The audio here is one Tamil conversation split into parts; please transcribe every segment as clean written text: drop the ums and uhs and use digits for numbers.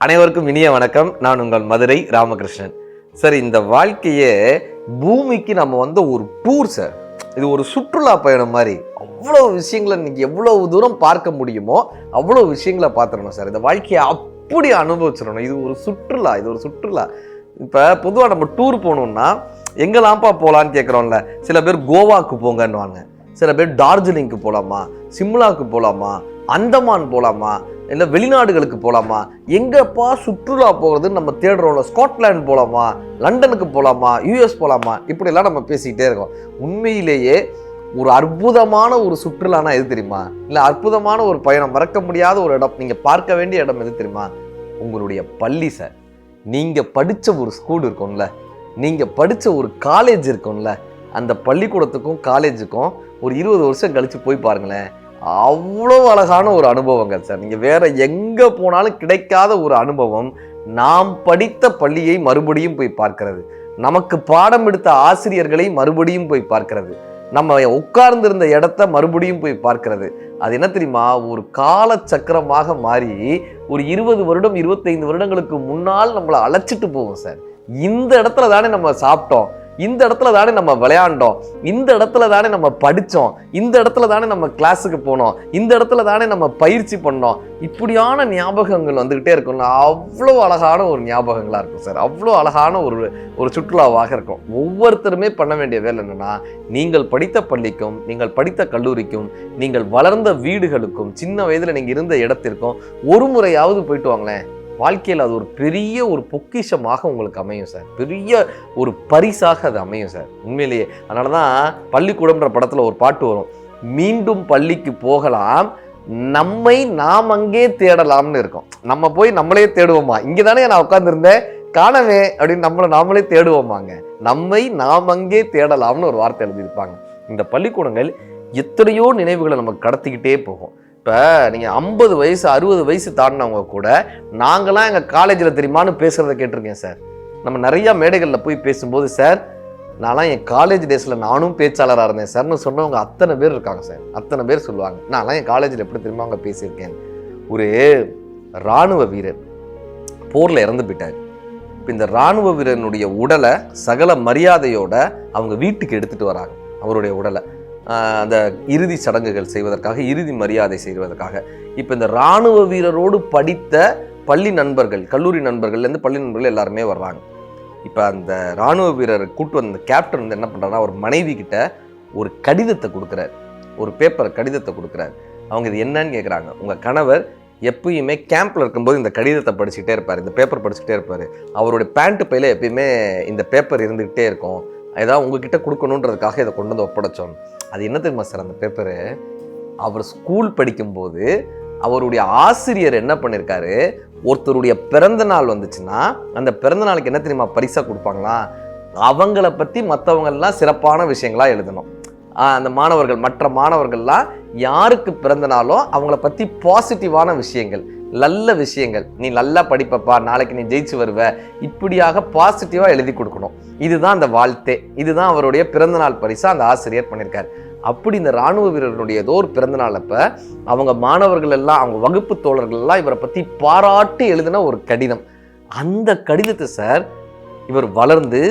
அனைவருக்கும் இனிய வணக்கம். நான் உங்கள் மதுரை ராமகிருஷ்ணன். சார், இந்த வாழ்க்கையே பூமிக்கு நம்ம ஒரு டூர் சார். இது ஒரு சுற்றுலா பயணம் மாதிரி. அவ்வளோ விஷயங்களை இன்னைக்கு எவ்வளவு தூரம் பார்க்க முடியுமோ அவ்வளோ விஷயங்களை பார்த்துடணும் சார். இந்த வாழ்க்கையை அப்படி அனுபவிச்சிடணும். இது ஒரு சுற்றுலா. இப்போ பொதுவாக நம்ம டூர் போகணுன்னா எங்கெல்லாம்ப்பா போகலான்னு கேட்குறோம்ல. சில பேர் கோவாக்கு போங்கன்னுவாங்க, சில பேர் டார்ஜிலிங்க்கு போகலாமா, சிம்லாவுக்கு போகலாமா, அந்தமான் போகலாமா, இல்லை வெளிநாடுகளுக்கு போகலாமா, எங்கப்பா சுற்றுலா போகிறதுன்னு நம்ம தேடுறோம்ல. ஸ்காட்லாண்ட் போகலாமா, லண்டனுக்கு போகலாமா, யூஎஸ் போகலாமா, இப்படிலாம் நம்ம பேசிக்கிட்டே இருக்கோம். உண்மையிலேயே ஒரு அற்புதமான ஒரு சுற்றுலானா எது தெரியுமா? இல்லை அற்புதமான ஒரு பயணம், மறக்க முடியாத ஒரு இடம், நீங்கள் பார்க்க வேண்டிய இடம் எது தெரியுமா? உங்களுடைய பள்ளி சார். நீங்கள் படித்த ஒரு ஸ்கூல் இருக்கும்ல, நீங்கள் படித்த ஒரு காலேஜ் இருக்கும்ல, அந்த பள்ளிக்கூடத்துக்கும் காலேஜுக்கும் ஒரு 20 வருஷம் கழித்து போய் பாருங்களேன். அவ்வளோ அழகான ஒரு அனுபவங்கள் சார். நீங்கள் வேற எங்கே போனாலும் கிடைக்காத ஒரு அனுபவம். நாம் படித்த பள்ளியை மறுபடியும் போய் பார்க்கிறது, நமக்கு பாடம் எடுத்த ஆசிரியர்களை மறுபடியும் போய் பார்க்கிறது, நம்ம உட்கார்ந்திருந்த இடத்த மறுபடியும் போய் பார்க்கிறது. அது என்ன தெரியுமா? ஒரு கால சக்கரமாக மாறி ஒரு 20 வருடம் 25 வருடங்களுக்கு முன்னால் நம்மளை அழைச்சிட்டு போவோம் சார். இந்த இடத்துல தானே நம்ம சாப்பிட்டோம், இந்த இடத்துல தானே நம்ம விளையாண்டோம், இந்த இடத்துல தானே நம்ம படித்தோம், இந்த இடத்துல தானே நம்ம கிளாஸுக்கு போனோம், இந்த இடத்துல தானே நம்ம பயிற்சி பண்ணோம். இப்படியான ஞாபகங்கள் வந்துக்கிட்டே இருக்கும்ல. அவ்வளோ அழகான ஒரு ஞாபகங்களாக இருக்கும் சார். அவ்வளோ அழகான ஒரு சுற்றுலாவாக இருக்கும். ஒவ்வொருத்தருமே பண்ண வேண்டிய வேலை என்னென்னா, நீங்கள் படித்த பள்ளிக்கும், நீங்கள் படித்த கல்லூரிக்கும், நீங்கள் வளர்ந்த வீடுகளுக்கும், சின்ன வயதில் நீங்கள் இருந்த இடத்திற்கும் ஒரு முறையாவது போயிட்டு வாங்களேன். வாழ்க்கையில் அது ஒரு பெரிய ஒரு பொக்கிஷமாக உங்களுக்கு அமையும் சார். பெரிய ஒரு பரிசாக அது அமையும் சார், உண்மையிலேயே. அதனால தான் பள்ளிக்கூடம்ன்ற படத்தில் ஒரு பாட்டு வரும், மீண்டும் பள்ளிக்கு போகலாம், நம்மை நாம் அங்கே தேடலாம்னு இருக்கும். நம்ம போய் நம்மளே தேடுவோமா, இங்கே தானே நான் உட்காந்துருந்தேன் காணவே அப்படின்னு நாமளே தேடுவோமாங்க. நம்மை நாம் அங்கே தேடலாம்னு ஒரு வார்த்தை எழுதியிருப்பாங்க. இந்த பள்ளிக்கூடங்கள் எத்தனையோ நினைவுகளை நமக்கு கடத்திக்கிட்டே போகும். இப்போ நீங்கள் 50 வயசு 60 வயசு தாண்டினவங்க கூட நாங்களாம் எங்கள் காலேஜில் தெரியுமான்னு பேசுகிறத கேட்டிருக்கேன் சார். நம்ம நிறையா மேடைகளில் போய் பேசும்போது, சார் நான்லாம் என் காலேஜ் டேஸில் நானும் பேச்சாளராக இருந்தேன் சார்னு சொன்னவங்க அத்தனை பேர் இருக்காங்க சார். அத்தனை பேர் சொல்லுவாங்க, நான்லாம் என் காலேஜில் எப்படி தெரியுமா அவங்க பேசியிருக்கேன். ஒரு இராணுவ வீரர் போரில் இறந்து போயிட்டார். இப்போ இந்த இராணுவ வீரனுடைய உடலை சகல மரியாதையோட அவங்க வீட்டுக்கு எடுத்துகிட்டு வராங்க. அவருடைய உடலை அந்த இறுதி சடங்குகள் செய்வதற்காக, இறுதி மரியாதை செய்வதற்காக. இப்போ இந்த இராணுவ வீரரோடு படித்த பள்ளி நண்பர்கள், கல்லூரி நண்பர்கள்லேருந்து பள்ளி நண்பர்கள் எல்லாருமே வர்றாங்க. இப்போ அந்த இராணுவ வீரரை கூட்டு வந்த கேப்டன் வந்து என்ன பண்ணுறாருன்னா, அவர் மனைவி கிட்ட ஒரு கடிதத்தை கொடுக்குறாரு, ஒரு பேப்பர் கடிதத்தை கொடுக்குறாரு. அவங்க இது என்னன்னு கேட்குறாங்க. உங்கள் கணவர் எப்பயுமே கேம்பில் இருக்கும்போது இந்த கடிதத்தை படிச்சுக்கிட்டே இருப்பார், இந்த பேப்பர் படிச்சுக்கிட்டே இருப்பார், அவருடைய பேண்ட் பையில் எப்பயுமே இந்த பேப்பர் இருந்துக்கிட்டே இருக்கும், ஏதாவது உங்ககிட்ட கொடுக்கணுன்றதுக்காக இதை கொண்டு வந்து ஒப்படைச்சோம். அது என்ன தெரியுமா சார்? அந்த பேப்பரு அவர் ஸ்கூல் படிக்கும்போது அவருடைய ஆசிரியர் என்ன பண்ணியிருக்காரு, ஒருத்தருடைய பிறந்த நாள் வந்துச்சுன்னா அந்த பிறந்த நாளுக்கு என்ன தெரியுமா பரிசா கொடுப்பாங்களா, அவங்கள பற்றி மற்றவங்கள்லாம் சிறப்பான விஷயங்களா எழுதணும். அந்த மாணவர்கள், மற்ற மாணவர்கள்லாம் யாருக்கு பிறந்த நாளோ அவங்கள பற்றி பாசிட்டிவான விஷயங்கள், நல்ல விஷயங்கள், நீ நல்லா படிப்பப்பா, நாளைக்கு நீ ஜெயிச்சு வருவ, இப்படியாக பாசிட்டிவாக எழுதி கொடுக்கணும். இதுதான் அந்த வாழ்த்தே. இதுதான் அவருடைய பிறந்தநாள் பரிசா அந்த ஆசிரியர் பண்ணியிருக்காரு. அப்படி இந்த இராணுவ வீரருடைய ஏதோ ஒரு பிறந்தநாள் அப்போ அவங்க மாணவர்கள் எல்லாம், அவங்க வகுப்பு தோழர்கள் எல்லாம் இவரை பற்றி பாராட்டி எழுதின ஒரு கடிதம். அந்த கடிதத்தை சார் இவர் வளர்ந்து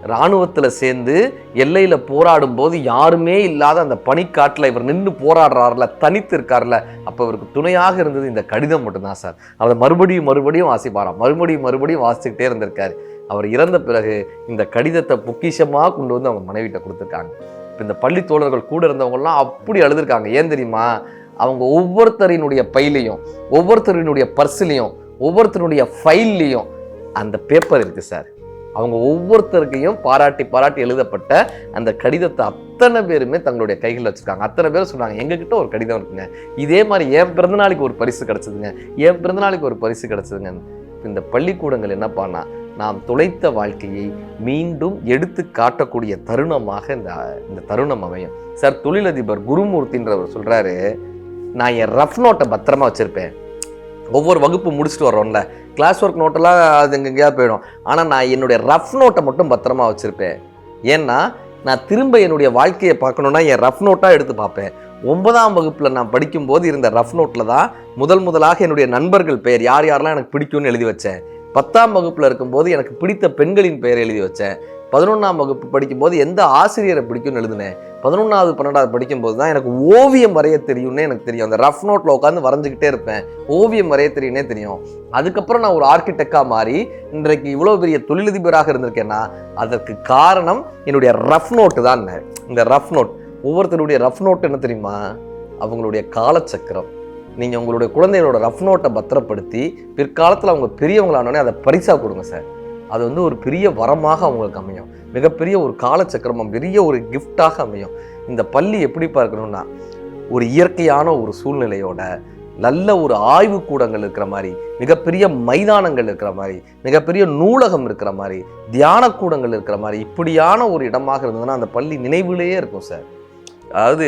இராணுவத்தில் சேர்ந்து எல்லையில் போராடும் போது யாருமே இல்லாத அந்த பனிக்காட்டில் இவர் நின்று போராடுறாருல, தனித்து இருக்கார்ல, அப்போ இவருக்கு துணையாக இருந்தது இந்த கடிதம் மட்டும்தான் சார். அதை மறுபடியும் வாசிப்பாராம், மறுபடியும் வாசிச்சுக்கிட்டே இருந்திருக்காரு. அவர் இறந்த பிறகு இந்த கடிதத்தை பொக்கிஷமாக கொண்டு வந்து அவங்க மனைவிட்ட கொடுத்துருக்காங்க. இப்போ இந்த பள்ளி தோழர்கள் கூட இருந்தவங்கலாம் அப்படி அழுதுருக்காங்க. ஏன் தெரியுமா? அவங்க ஒவ்வொருத்தரினுடைய பையிலையும், ஒவ்வொருத்தரினுடைய பர்ஸ்லையும், ஒவ்வொருத்தருடைய ஃபைல்லையும் அந்த பேப்பர் இருக்குது சார். அவங்க ஒவ்வொருத்தருக்கையும் பாராட்டி எழுதப்பட்ட அந்த கடிதத்தை அத்தனை பேருமே தங்களுடைய கைகளில் வச்சுருக்காங்க. அத்தனை பேரும் சொன்னாங்க, எங்ககிட்ட ஒரு கடிதம் இருக்குங்க, இதே மாதிரி என் பிறந்தநாளைக்கு ஒரு பரிசு கிடச்சிதுங்க, என் பிறந்தநாளைக்கு ஒரு பரிசு கிடச்சிதுங்க. இந்த பள்ளிக்கூடங்கள் என்ன பண்ணா, நாம் தொலைத்த வாழ்க்கையை மீண்டும் எடுத்து காட்டக்கூடிய தருணமாக இந்த தருணம் அமையும் சார். தொழிலதிபர் குருமூர்த்தின்றவர் சொல்கிறாரு, நான் என் ரஃப் நோட்டை பத்திரமா வச்சுருப்பேன். ஒவ்வொரு வகுப்பு முடிச்சுட்டு வர்றோம்ல, கிளாஸ் ஒர்க் நோட்டெல்லாம் அது எங்கேயாவது போயிடும், ஆனால் நான் என்னுடைய ரஃப் நோட்டை மட்டும் பத்திரமா வச்சுருப்பேன். ஏன்னா நான் திரும்ப என்னுடைய வாழ்க்கையை பார்க்கணுன்னா என் ரஃப் நோட்டாக எடுத்து பார்ப்பேன். 9ஆம் வகுப்பில் நான் படிக்கும்போது இருந்த ரஃப் நோட்டில் தான் முதலாக என்னுடைய நண்பர்கள் பெயர் யாரெல்லாம் எனக்கு பிடிக்கும்னு எழுதி வச்சேன். 10ஆம் வகுப்பில் இருக்கும்போது எனக்கு பிடித்த பெண்களின் பெயரை எழுதி வச்சேன். 11ஆம் வகுப்பு படிக்கும்போது எந்த ஆசிரியரை பிடிக்கும்னு எழுதினேன். 11வது 12வது படிக்கும்போது தான் எனக்கு ஓவியம் வரைய தெரியும்னே எனக்கு தெரியும். அந்த ரஃப் நோட்டில் உட்காந்து வரைஞ்சிக்கிட்டே இருப்பேன். ஓவியம் வரைய தெரியும்னே தெரியும். அதுக்கப்புறம் நான் ஒரு ஆர்கிடெக்டாக மாறி இன்றைக்கு இவ்வளோ பெரிய தொழிலதிபராக இருந்திருக்கேன்னா அதற்கு காரணம் என்னுடைய ரஃப் நோட்டு தான். இந்த ரஃப் நோட், ஒவ்வொருத்தருடைய ரஃப் நோட் என்ன தெரியுமா? அவங்களுடைய காலச்சக்கரம். நீங்கள் உங்களுடைய குழந்தைகளோட ரஃப் நோட்டை பத்திரப்படுத்தி பிற்காலத்தில் அவங்க பெரியவங்களானோடனே அதை பரிசாக கொடுங்க சார். அது வந்து ஒரு பெரிய வரமாக அவங்களுக்கு அமையும். மிகப்பெரிய ஒரு காலச்சக்கரமாக பெரிய ஒரு கிஃப்டாக அமையும். இந்த பள்ளி எப்படி பார்க்கணும்னா ஒரு இயற்கையான ஒரு சூழ்நிலையோட நல்ல ஒரு ஆய்வு கூடங்கள் இருக்கிற மாதிரி, மிகப்பெரிய மைதானங்கள் இருக்கிற மாதிரி, மிகப்பெரிய நூலகம் இருக்கிற மாதிரி, தியான கூடங்கள் இருக்கிற மாதிரி இப்படியான ஒரு இடமாக இருந்ததுன்னா அந்த பள்ளி நினைவிலேயே இருக்கும் சார். அதாவது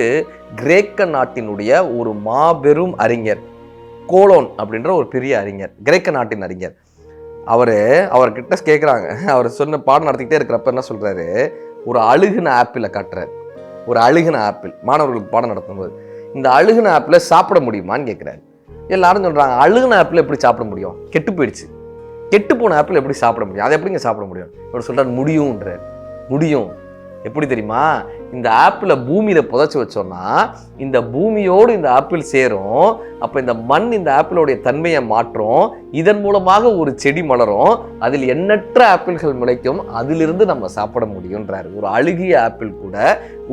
கிரேக்க நாட்டினுடைய ஒரு மாபெரும் அறிஞர் கோலோன் அப்படின்ற ஒரு பெரிய அறிஞர், கிரேக்க நாட்டின் அறிஞர். அவர்கிட்ட கேட்குறாங்க, அவர் சொன்ன பாடம் நடத்திக்கிட்டே இருக்கிறப்ப என்ன சொல்கிறாரு, ஒரு அழுகுன ஆப்பிளை காட்டுறாரு. ஒரு அழுகுன ஆப்பிள் மாணவர்களுக்கு பாடம் நடத்தும்போது, இந்த அழுகுன ஆப்பிளை சாப்பிட முடியுமான்னு கேட்குறாரு. எல்லாரும் சொல்கிறாங்க, அழுகுன ஆப்பிள் எப்படி சாப்பிட முடியும்? கெட்டு போயிடுச்சு. கெட்டு போன ஆப்பிள் எப்படி சாப்பிட முடியும்? அதை எப்படிங்க சாப்பிட முடியும்? இவர் சொல்கிறார், முடியும்ன்றார். முடியும். எப்படி தெரியுமா? இந்த ஆப்பிளை பூமியில் புதைச்சி வச்சோம்னா இந்த பூமியோடு இந்த ஆப்பிள் சேரும். அப்போ இந்த மண் இந்த ஆப்பிளோடைய தன்மையை மாற்றும். இதன் மூலமாக ஒரு செடி மலரும். அதில் எண்ணற்ற ஆப்பிள்கள் முளைக்கும். அதிலிருந்து நம்ம சாப்பிட முடியுன்றார். ஒரு அழுகிய ஆப்பிள் கூட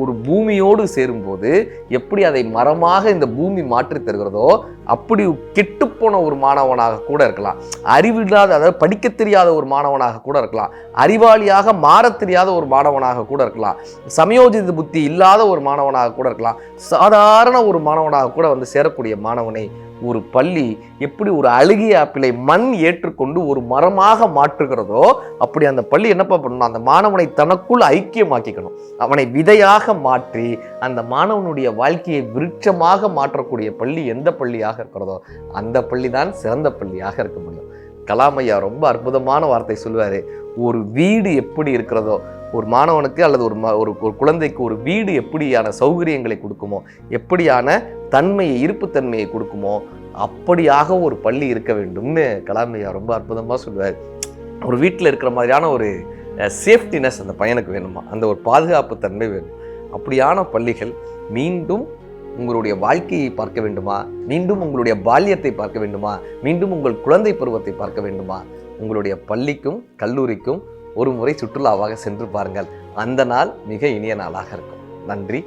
ஒரு பூமியோடு சேரும்போது எப்படி அதை மரமாக இந்த பூமி மாற்றி தருகிறதோ அப்படி கெட்டுப்போன ஒரு மாணவனாக கூட இருக்கலாம். அறிவில்லாத, அதாவது படிக்க தெரியாத ஒரு மாணவனாக கூட இருக்கலாம். அறிவாளியாக மாற தெரியாத ஒரு மாணவனாக கூட இருக்கலாம். சமயோஜித புத்தி இல்லாத ஒரு மாணவனாக கூட இருக்கலாம். சாதாரண ஒரு மாணவனாக கூட வந்து சேரக்கூடிய மாணவனை ஒரு பள்ளி எப்படி ஒரு அழுகிய ஆப்பிளை மண் ஏற்றுக்கொண்டு ஒரு மரமாக மாற்றுகிறதோ அப்படி அந்த பள்ளி என்னப்பா பண்ணணும், அந்த மாணவனை தனக்குள் ஐக்கியமாக்கிக்கணும். அவனை விதையாக மாற்றி அந்த மாணவனுடைய வாழ்க்கையை விருட்சமாக மாற்றக்கூடிய பள்ளி எந்த பள்ளியாக இருக்கிறதோ அந்த பள்ளி தான் சிறந்த பள்ளியாக இருக்க முடியும். கலாம் ஐயா ரொம்ப அற்புதமான வார்த்தை சொல்லுவார். ஒரு வீடு எப்படி இருக்கிறதோ, ஒரு மாணவனுக்கு அல்லது ஒரு குழந்தைக்கு ஒரு வீடு எப்படியான சௌகரியங்களை கொடுக்குமோ, எப்படியான தன்மையை, இருப்புத்தன்மையை கொடுக்குமோ அப்படியாக ஒரு பள்ளி இருக்க வேண்டும்னு கலாம் ஐயா ரொம்ப அற்புதமாக சொல்லுவார். ஒரு வீட்டில் இருக்கிற மாதிரியான ஒரு சேஃப்டினஸ் அந்த பையனுக்கு வேணுமா, அந்த ஒரு பாதுகாப்பு தன்மை வேணும். அப்படியான பள்ளிகள் மீண்டும் உங்களுடைய வாழ்க்கையை பார்க்க வேண்டுமா, மீண்டும் உங்களுடைய பால்யத்தை பார்க்க வேண்டுமா, மீண்டும் உங்கள் குழந்தை பருவத்தை பார்க்க வேண்டுமா, உங்களுடைய பள்ளிக்கும் கல்லூரிக்கும் ஒரு முறை சுற்றுலாவாக சென்று பாருங்கள். அந்த நாள் மிக இனிய நாளாக இருக்கும். நன்றி.